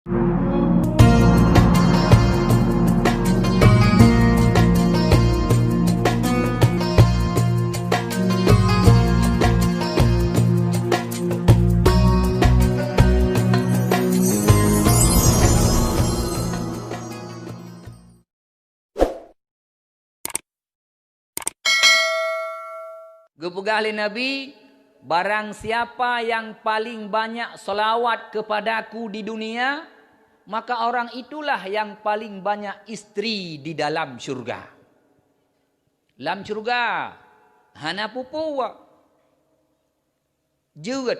Gepegah oleh Nabi, barang siapa yang paling banyak selawat kepadaku di dunia, maka orang itulah yang paling banyak istri di dalam syurga. Dalam syurga, hana pupu jeut.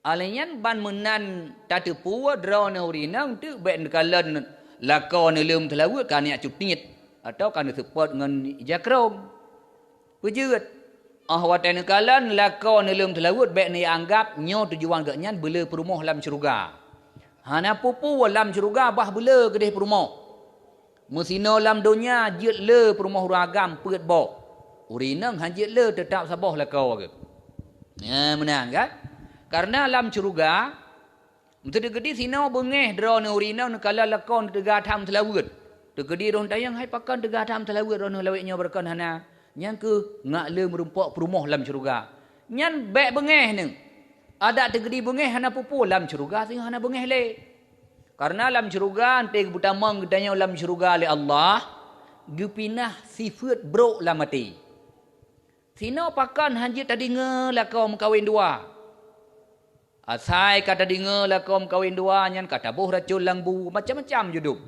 Alaian ban menan tatu puwa drone urinang tu ben kalan lakon lem telawut kan ya cupnit atau kan support dengan jakrong. Pejut. Watan kalan lakon lem telawut baik ni anggap nyo tujuan gaknyan bela perumah dalam syurga. Hana pupu dalam syurga bah bela kedih perumah. Mesino dalam dunia jit le perumah Agam peut bok. Urinang hanjit le tetap sabah lakau ke. Ya menang kan? Karena dalam syurga untuk degedi sino bengeh drone urinang kala lakon tega tham telawut. Degedi ron tayang hai pakan tega tham telawut ron laweknya berkan hana. Yang ke ngak le merumpak perumah dalam syurga. Nyan bek bengeh ni. Ada tegedi bengeh hana pupu dalam syurga sehingga hana bengeh le. Karena dalam syurga ante kebutamang gedanya dalam syurga oleh Allah, gupinah sifat bro la mati. Sino pakan hanjit tadi ngelah kau mengkawin dua. Asai kata dengar lah kau kawin dua nyan kata boh racun lambu macam-macam hidup.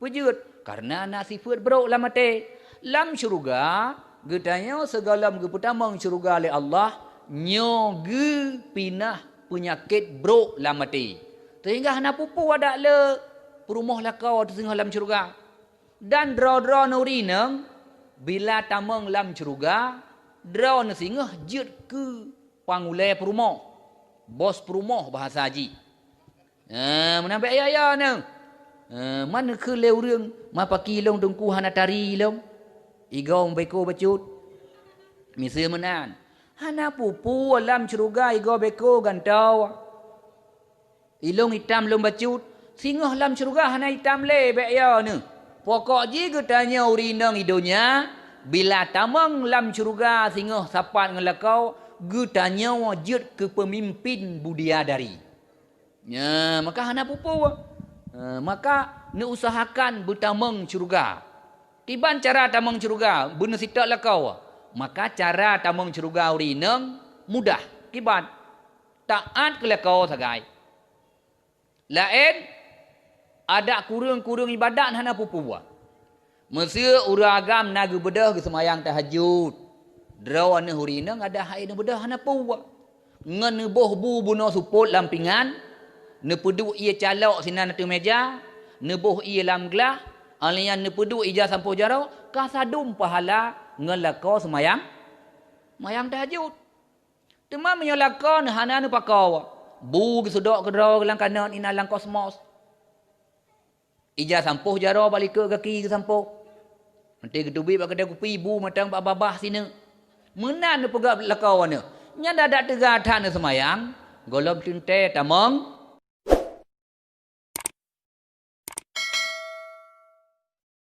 Wujud karena nak sifat bro lah mati. Lam syurga gedanya segala geputamang syurga oleh Allah nyo ge pinah penyakit bro lah mati. Sehingga hana pupu ada le perumah lah kau sehingga lam syurga. Dan draw nurinang bila tamang lam syurga draw sehingga jut ke pangulai perumah. Bos perumah bahasa haji. Menampak ayah ni. Mana ke leu reung ma paki long tungku hana tari long. Igong beko bacut. Misal menan. Hana pupu alam syurga igong beko gantau. Ilong hitam long bacut. Singoh lam syurga hana hitam le bek ya ni. Pokok je getanya urinang idonya. Bila tamang lam syurga singoh sapat ngelakau. Getanya wajud ke pemimpin budiadari. Ya, maka hana pupu. Maka ni usahakan bertamang syurga. Tiban cara tamang syurga, benar sitak lah kau. Maka cara tamang syurga urinang mudah. Tiban taat ke kau sagai. Lain ada kurung-kurung ibadat hana pupu. Mesir uragam nagu bedah ke semayang tahajud. Drawan hurinang ada hai ne bedah hana puwa. Ngan boh bu buno suput lampingan. Ne pedu ia calok sinan tu meja. Ne boh ia lam gelah. Alian ne pedu ija sampo jarau. Kasadum pahala ngelako semayang. Mayang tahajud. Tema menyolakon hana ne pakau. Bu gesudok ke draw gelang kanan inalang kosmos. Ija sampo jarau balik ke kaki ke sampo. Nanti ketubi bak kedai kopi bu matang bak babah sini. Menan ne pegak lakau ne. Nya dadak tegatan ne semayang, golom tinte tamang